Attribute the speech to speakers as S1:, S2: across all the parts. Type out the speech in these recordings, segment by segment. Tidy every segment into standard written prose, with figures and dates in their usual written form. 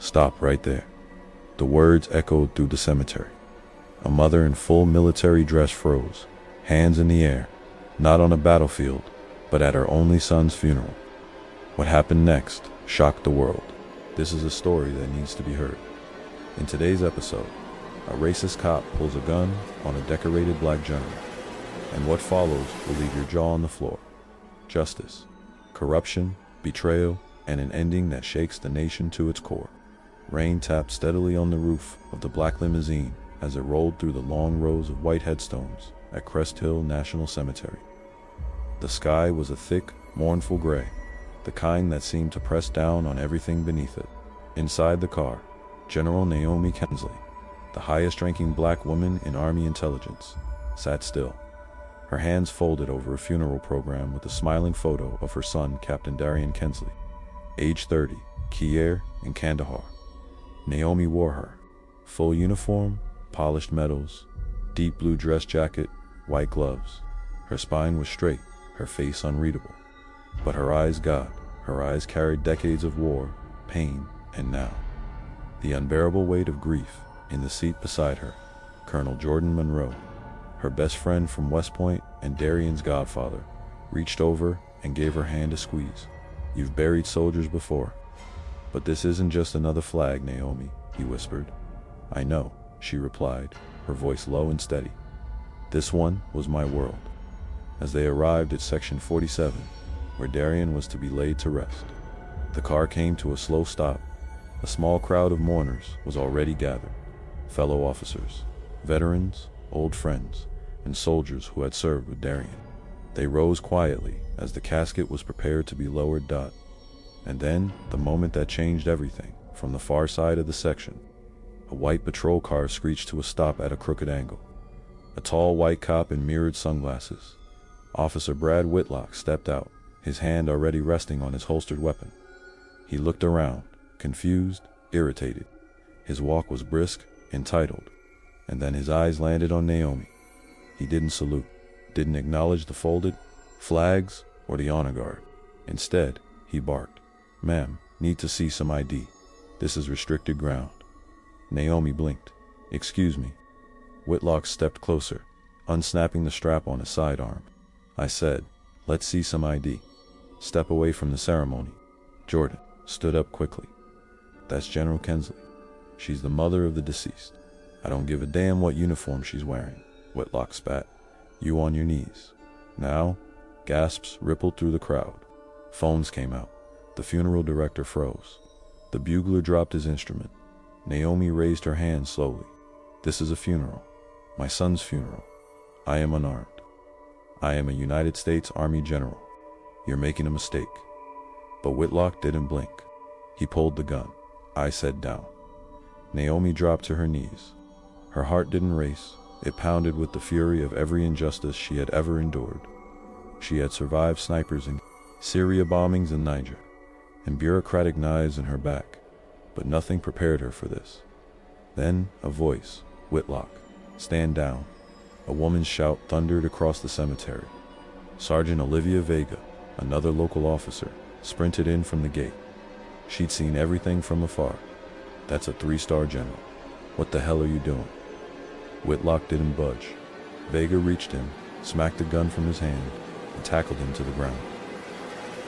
S1: Stop right there. The words echoed through the cemetery. A mother in full military dress froze, hands in the air, not on a battlefield, but at her only son's funeral. What happened next shocked the world. This is a story that needs to be heard. In today's episode, a racist cop pulls a gun on a decorated black general, and what follows will leave your jaw on the floor. Justice, corruption, betrayal, and an ending that shakes the nation to its core. Rain tapped steadily on the roof of the black limousine as it rolled through the long rows of white headstones at Crest Hill National Cemetery. The sky was a thick, mournful gray, the kind that seemed to press down on everything beneath it. Inside the car, General Naomi Kensley, the highest-ranking black woman in Army intelligence, sat still, her hands folded over a funeral program with a smiling photo of her son, Captain Darian Kensley, age 30, Kier in Kandahar. Naomi wore her full uniform, polished medals, deep blue dress jacket, white gloves. Her spine was straight, her face unreadable. But her eyes, her eyes carried decades of war, pain, and now. The unbearable weight of grief. In the seat beside her, Colonel Jordan Monroe, her best friend from West Point and Darian's godfather, reached over and gave her hand a squeeze. "You've buried soldiers before, but this isn't just another flag, Naomi," he whispered. "I know," she replied, her voice low and steady. "This one was my world." As they arrived at Section 47, where Darian was to be laid to rest, the car came to a slow stop. A small crowd of mourners was already gathered. Fellow officers, veterans, old friends, and soldiers who had served with Darian. They rose quietly as the casket was prepared to be lowered. And then, the moment that changed everything, from the far side of the section, a white patrol car screeched to a stop at a crooked angle. A tall white cop in mirrored sunglasses, Officer Brad Whitlock, stepped out, his hand already resting on his holstered weapon. He looked around, confused, irritated. His walk was brisk, entitled, and then his eyes landed on Naomi. He didn't salute, didn't acknowledge the folded flags or the honor guard. Instead, he barked, "Ma'am, need to see some ID. This is restricted ground." Naomi blinked. "Excuse me." Whitlock stepped closer, unsnapping the strap on his sidearm. "I said, let's see some ID. Step away from the ceremony." Jordan stood up quickly. "That's General Kensley. She's the mother of the deceased. I don't give a damn what uniform she's wearing." Whitlock spat. "You on your knees." Now, gasps rippled through the crowd. Phones came out. The funeral director froze. The bugler dropped his instrument. Naomi raised her hand slowly. "This is a funeral. My son's funeral. I am unarmed. I am a United States Army general. You're making a mistake." But Whitlock didn't blink. He pulled the gun. I said down. Naomi dropped to her knees. Her heart didn't race. It pounded with the fury of every injustice she had ever endured. She had survived snipers in Syria, bombings in Niger, and bureaucratic knives in her back, but nothing prepared her for this. Then a voice, "Whitlock, stand down." A woman's shout thundered across the cemetery. Sergeant Olivia Vega, another local officer, sprinted in from the gate. She'd seen everything from afar. "That's a 3-star general. What the hell are you doing?" Whitlock didn't budge. Vega reached him, smacked the gun from his hand, and tackled him to the ground.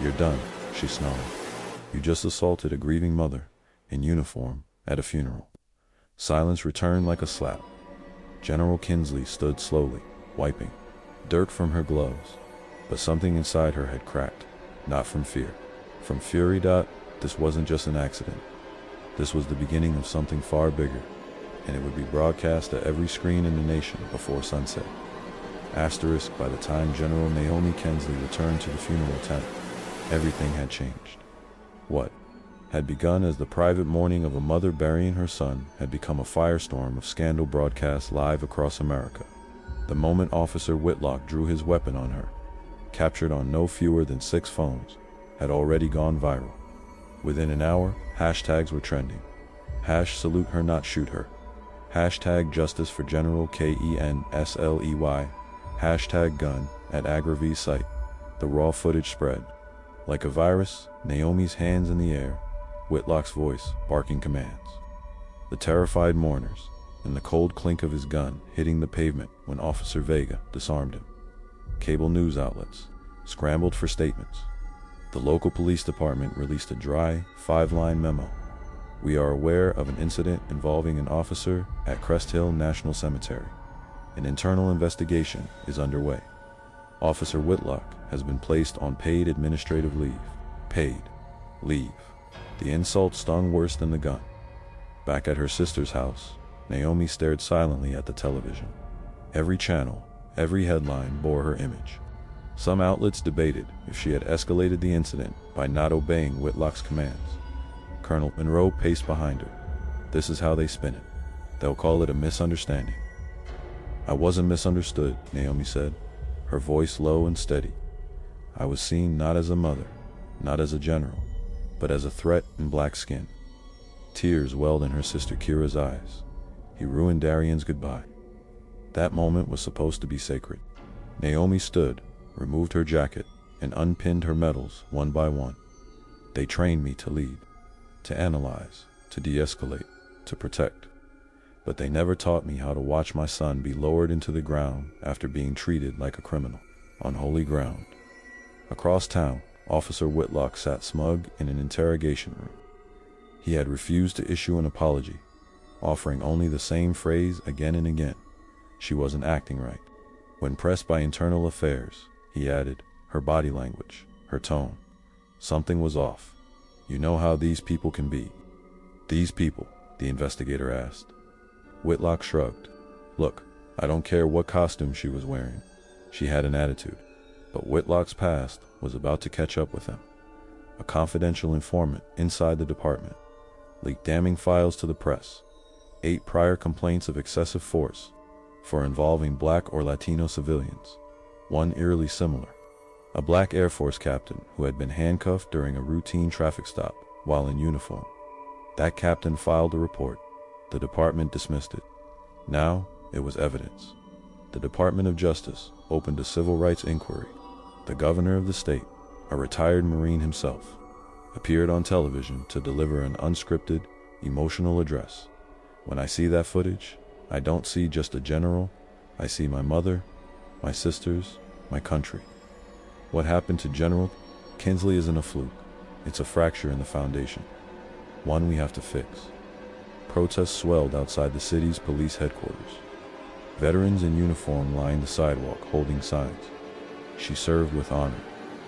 S1: "You're done," she snarled. "You just assaulted a grieving mother, in uniform, at a funeral." Silence returned like a slap. General Kensley stood slowly, wiping dirt from her gloves, but something inside her had cracked, not from fear. From fury. This wasn't just an accident. This was the beginning of something far bigger, and it would be broadcast at every screen in the nation before sunset. Asterisk, by the time General Naomi Kensley returned to the funeral tent, everything had changed. What had begun as the private mourning of a mother burying her son had become a firestorm of scandal broadcast live across America. The moment Officer Whitlock drew his weapon on her, captured on no fewer than 6 phones, had already gone viral. Within an hour, hashtags were trending. #salute her not shoot her. #justice for General Kensley. #gun at Agravi's site. The raw footage spread. Like a virus, Naomi's hands in the air, Whitlock's voice barking commands. The terrified mourners, and the cold clink of his gun hitting the pavement when Officer Vega disarmed him. Cable news outlets scrambled for statements. The local police department released a dry, 5-line memo. We are aware of an incident involving an officer at Crest Hill National Cemetery. An internal investigation is underway. Officer Whitlock has been placed on paid administrative leave. Paid leave. The insult stung worse than the gun. Back at her sister's house, Naomi stared silently at the television. Every channel, every headline bore her image. Some outlets debated if she had escalated the incident by not obeying Whitlock's commands. Colonel Monroe paced behind her. This is how they spin it. They'll call it a misunderstanding. I wasn't misunderstood, Naomi said, her voice low and steady. I was seen not as a mother, not as a general, but as a threat in black skin. Tears welled in her sister Kira's eyes. He ruined Darian's goodbye. That moment was supposed to be sacred. Naomi stood, removed her jacket, and unpinned her medals one by one. They trained me to lead, to analyze, to de-escalate, to protect. But they never taught me how to watch my son be lowered into the ground after being treated like a criminal, on holy ground. Across town, Officer Whitlock sat smug in an interrogation room. He had refused to issue an apology, offering only the same phrase again and again. She wasn't acting right. When pressed by internal affairs, he added, her body language, her tone. Something was off. You know how these people can be. These people, the investigator asked. Whitlock shrugged. Look, I don't care what costume she was wearing. She had an attitude. But Whitlock's past was about to catch up with him. A confidential informant inside the department leaked damning files to the press. 8 prior complaints of excessive force for involving black or Latino civilians. One eerily similar. A black Air Force captain who had been handcuffed during a routine traffic stop while in uniform. That captain filed a report. The department dismissed it. Now, it was evidence. The Department of Justice opened a civil rights inquiry. The governor of the state, a retired Marine himself, appeared on television to deliver an unscripted, emotional address. When I see that footage, I don't see just a general. I see my mother, my sisters, my country. What happened to General Kensley isn't a fluke. It's a fracture in the foundation. One we have to fix. Protests swelled outside the city's police headquarters. Veterans in uniform lined the sidewalk holding signs. She served with honor.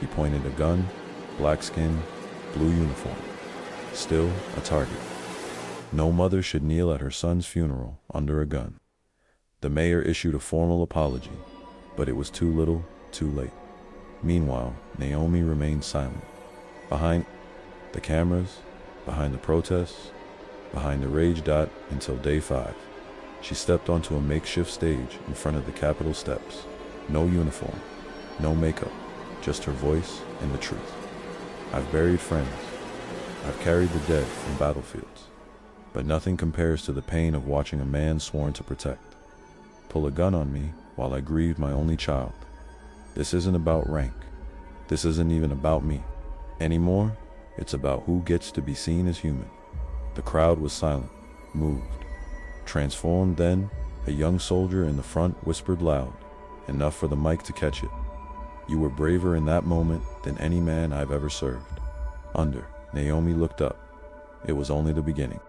S1: He pointed a gun, black skin, blue uniform. Still a target. No mother should kneel at her son's funeral under a gun. The mayor issued a formal apology, but it was too little, too late. Meanwhile, Naomi remained silent. Behind the cameras, behind the protests, behind the rage dot until day 5. She stepped onto a makeshift stage in front of the Capitol steps. No uniform, no makeup, just her voice and the truth. I've buried friends. I've carried the dead from battlefields. But nothing compares to the pain of watching a man sworn to protect pull a gun on me while I grieved my only child. This isn't about rank. This isn't even about me. Anymore, it's about who gets to be seen as human. The crowd was silent, moved. Transformed then, a young soldier in the front whispered loud, enough for the mic to catch it. You were braver in that moment than any man I've ever served. Naomi looked up. It was only the beginning.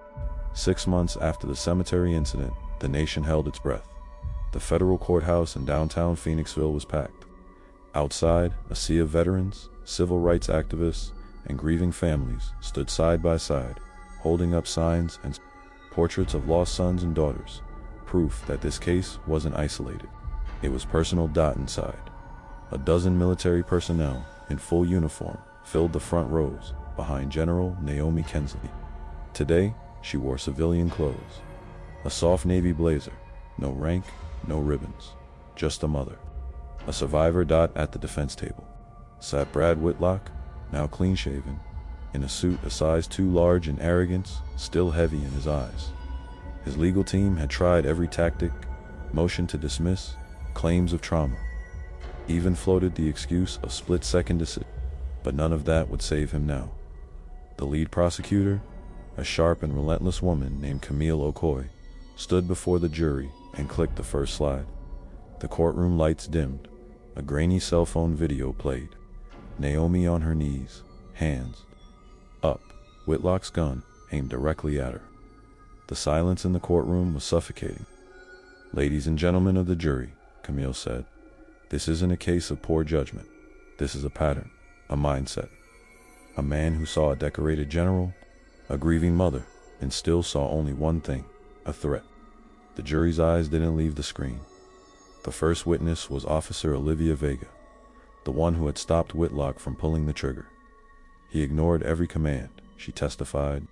S1: 6 months after the cemetery incident, the nation held its breath. The federal courthouse in downtown Phoenixville was packed. Outside, a sea of veterans, civil rights activists, and grieving families stood side by side, holding up signs and portraits of lost sons and daughters, proof that this case wasn't isolated. It was personal. Inside. A dozen military personnel in full uniform filled the front rows behind General Naomi Kensley. Today, she wore civilian clothes. A soft navy blazer, no rank, no ribbons, just a mother. A survivor. At the defense table sat Brad Whitlock, now clean-shaven, in a suit a size too large in arrogance, still heavy in his eyes. His legal team had tried every tactic, motion to dismiss, claims of trauma, even floated the excuse of split-second decision, but none of that would save him now. The lead prosecutor, a sharp and relentless woman named Camille Okoye, stood before the jury and clicked the first slide. The courtroom lights dimmed. A grainy cell phone video played. Naomi on her knees, hands up, Whitlock's gun aimed directly at her. The silence in the courtroom was suffocating. "Ladies and gentlemen of the jury," Camille said, "this isn't a case of poor judgment. This is a pattern, a mindset. A man who saw a decorated general, a grieving mother, and still saw only one thing, a threat." The jury's eyes didn't leave the screen. The first witness was Officer Olivia Vega, the one who had stopped Whitlock from pulling the trigger. "He ignored every command," she testified.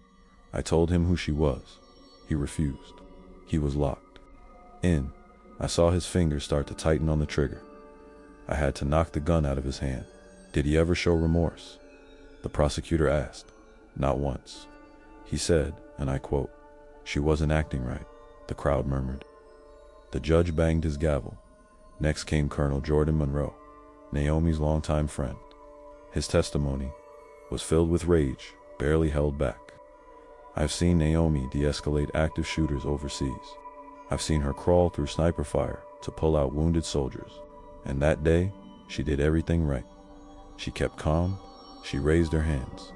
S1: "I told him who she was. He refused. He was locked in. I saw his fingers start to tighten on the trigger. I had to knock the gun out of his hand." "Did he ever show remorse?" the prosecutor asked. "Not once. He said, and I quote, 'She wasn't acting right,'" the crowd murmured. The judge banged his gavel. Next came Colonel Jordan Monroe, Naomi's longtime friend. His testimony was filled with rage, barely held back. "I've seen Naomi de-escalate active shooters overseas. I've seen her crawl through sniper fire to pull out wounded soldiers. And that day, she did everything right. She kept calm, she raised her hands.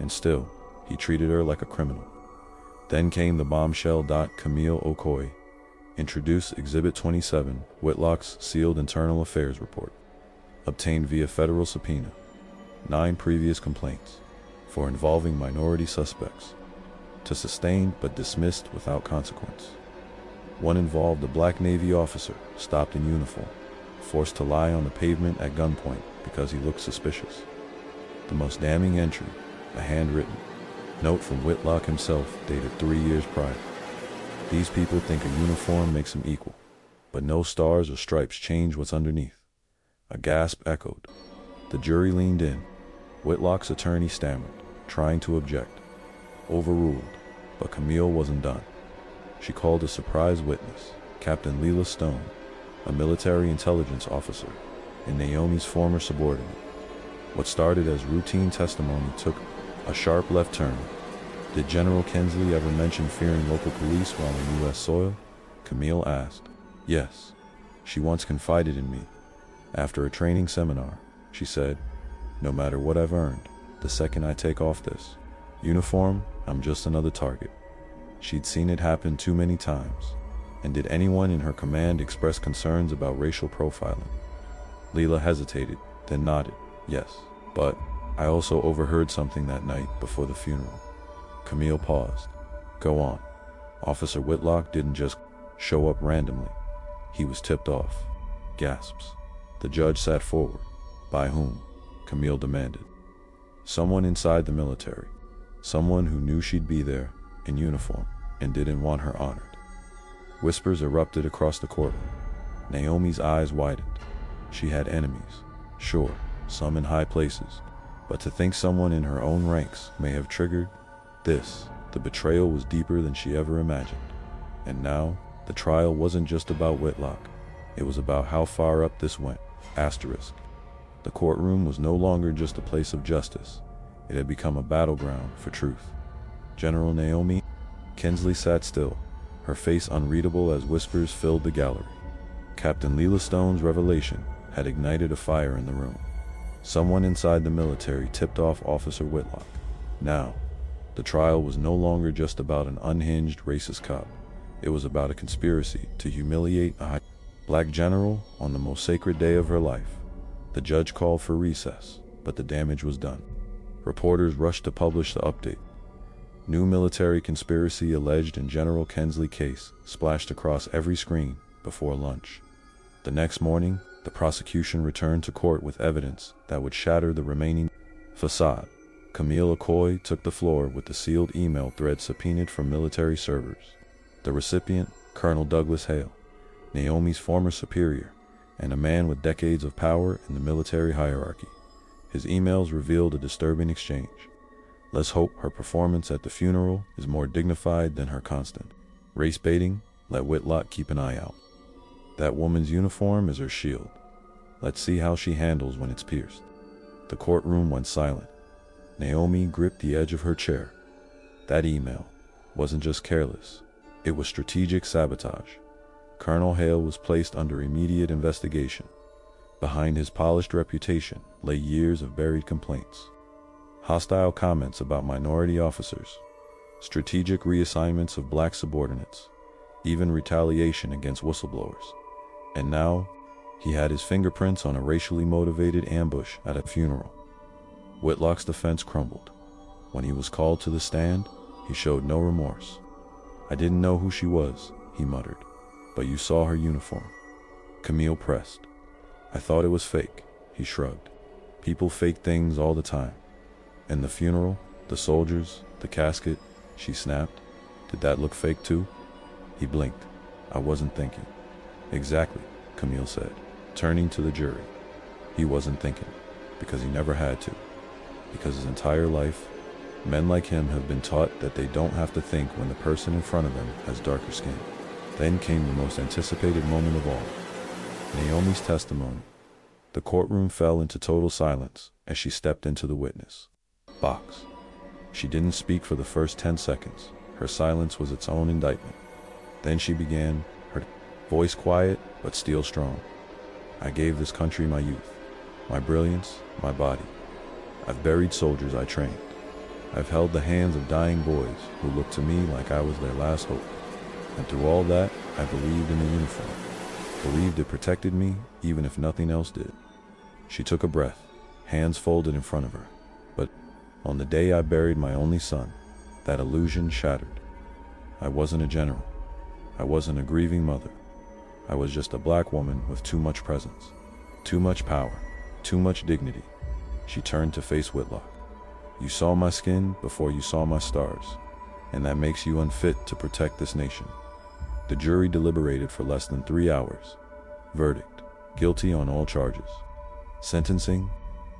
S1: And still, he treated her like a criminal." Then came the bombshell. Camille Okoye introduced Exhibit 27, Whitlock's sealed internal affairs report, obtained via federal subpoena. 9 previous complaints for involving minority suspects, to sustained but dismissed without consequence. One involved a black Navy officer stopped in uniform, forced to lie on the pavement at gunpoint because he looked suspicious. The most damning entry, a handwritten note from Whitlock himself dated 3 years prior. "These people think a uniform makes them equal, but no stars or stripes change what's underneath." A gasp echoed. The jury leaned in. Whitlock's attorney stammered, trying to object. Overruled, but Camille wasn't done. She called a surprise witness, Captain Leila Stone, a military intelligence officer and Naomi's former subordinate. What started as routine testimony took a sharp left turn. "Did General Kensley ever mention fearing local police while on U.S. soil?" Camille asked. "Yes. She once confided in me. After a training seminar, she said, 'No matter what I've earned, the second I take off this uniform, I'm just another target.' She'd seen it happen too many times. And did anyone in her command express concerns about racial profiling?" Leila hesitated, then nodded. "Yes, but I also overheard something that night before the funeral." Camille paused. "Go on." Officer Whitlock didn't just show up randomly. He was tipped off. Gasps. The judge sat forward. "By whom?" Camille demanded. "Someone inside the military. Someone who knew she'd be there, in uniform, and didn't want her honored." Whispers erupted across the courtroom. Naomi's eyes widened. She had enemies, sure, some in high places, but to think someone in her own ranks may have triggered this, the betrayal was deeper than she ever imagined. And now, the trial wasn't just about Whitlock. It was about how far up this went. Asterisk. The courtroom was no longer just a place of justice. It had become a battleground for truth. General Naomi Kensley sat still, her face unreadable as whispers filled the gallery. Captain Leila Stone's revelation had ignited a fire in the room. Someone inside the military tipped off Officer Whitlock. Now, the trial was no longer just about an unhinged racist cop. It was about a conspiracy to humiliate a high black general on the most sacred day of her life. The judge called for recess, but the damage was done. Reporters rushed to publish the update. New military conspiracy alleged in General Kensley case splashed across every screen before lunch. The next morning, the prosecution returned to court with evidence that would shatter the remaining facade. Camille Okoye took the floor with the sealed email thread subpoenaed from military servers. The recipient, Colonel Douglas Hale, Naomi's former superior, and a man with decades of power in the military hierarchy. His emails revealed a disturbing exchange. "Let's hope her performance at the funeral is more dignified than her constant race baiting. Let Whitlock keep an eye out. That woman's uniform is her shield. Let's see how she handles when it's pierced." The courtroom went silent. Naomi gripped the edge of her chair. That email wasn't just careless, it was strategic sabotage. Colonel Hale was placed under immediate investigation. Behind his polished reputation lay years of buried complaints. Hostile comments about minority officers, strategic reassignments of black subordinates, even retaliation against whistleblowers. And now, he had his fingerprints on a racially motivated ambush at a funeral. Whitlock's defense crumbled. When he was called to the stand, he showed no remorse. "I didn't know who she was," he muttered, "but you saw her uniform." Camille pressed. "I thought it was fake," he shrugged. "People fake things all the time." "And the funeral, the soldiers, the casket," she snapped. "Did that look fake too?" He blinked. "I wasn't thinking." "Exactly," Camille said, turning to the jury. He wasn't thinking, because he never had to. Because his entire life, men like him have been taught that they don't have to think when the person in front of them has darker skin. Then came the most anticipated moment of all. Naomi's testimony. The courtroom fell into total silence as she stepped into the witness box. She didn't speak for the first 10 seconds. Her silence was its own indictment. Then she began, her voice quiet but still strong. "I gave this country my youth, my brilliance, my body. I've buried soldiers I trained. I've held the hands of dying boys who looked to me like I was their last hope. And through all that, I believed in the uniform. Believed it protected me, even if nothing else did." She took a breath, hands folded in front of her. "But on the day I buried my only son, that illusion shattered. I wasn't a general. I wasn't a grieving mother. I was just a black woman with too much presence, too much power, too much dignity." She turned to face Whitlock. "You saw my skin before you saw my stars, and that makes you unfit to protect this nation." The jury deliberated for less than 3 hours. Verdict: guilty on all charges. Sentencing: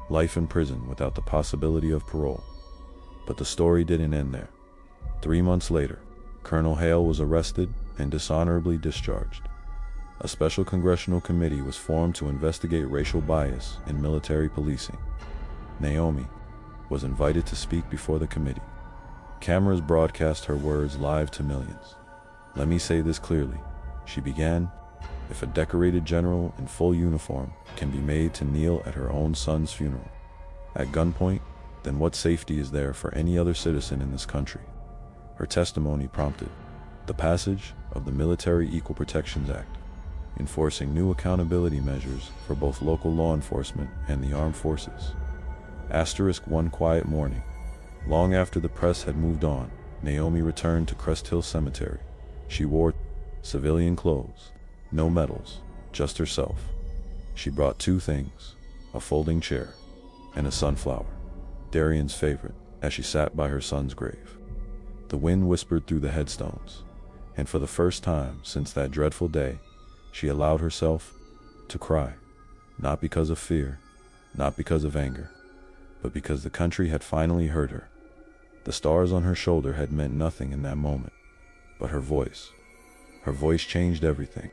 S1: life in prison without the possibility of parole. But the story didn't end there. 3 months later, Colonel Hale was arrested and dishonorably discharged. A special congressional committee was formed to investigate racial bias in military policing. Naomi was invited to speak before the committee. Cameras broadcast her words live to millions. "Let me say this clearly," she began. "If a decorated general in full uniform can be made to kneel at her own son's funeral at gunpoint, then what safety is there for any other citizen in this country?" Her testimony prompted the passage of the Military Equal Protections Act, enforcing new accountability measures for both local law enforcement and the armed forces. One quiet morning, long after the press had moved on, Naomi returned to Crest Hill Cemetery. She wore civilian clothes, no medals, just herself. She brought 2 things, a folding chair and a sunflower, Darian's favorite, as she sat by her son's grave. The wind whispered through the headstones, and for the first time since that dreadful day, she allowed herself to cry, not because of fear, not because of anger, but because the country had finally heard her. The stars on her shoulder had meant nothing in that moment, but her voice changed everything.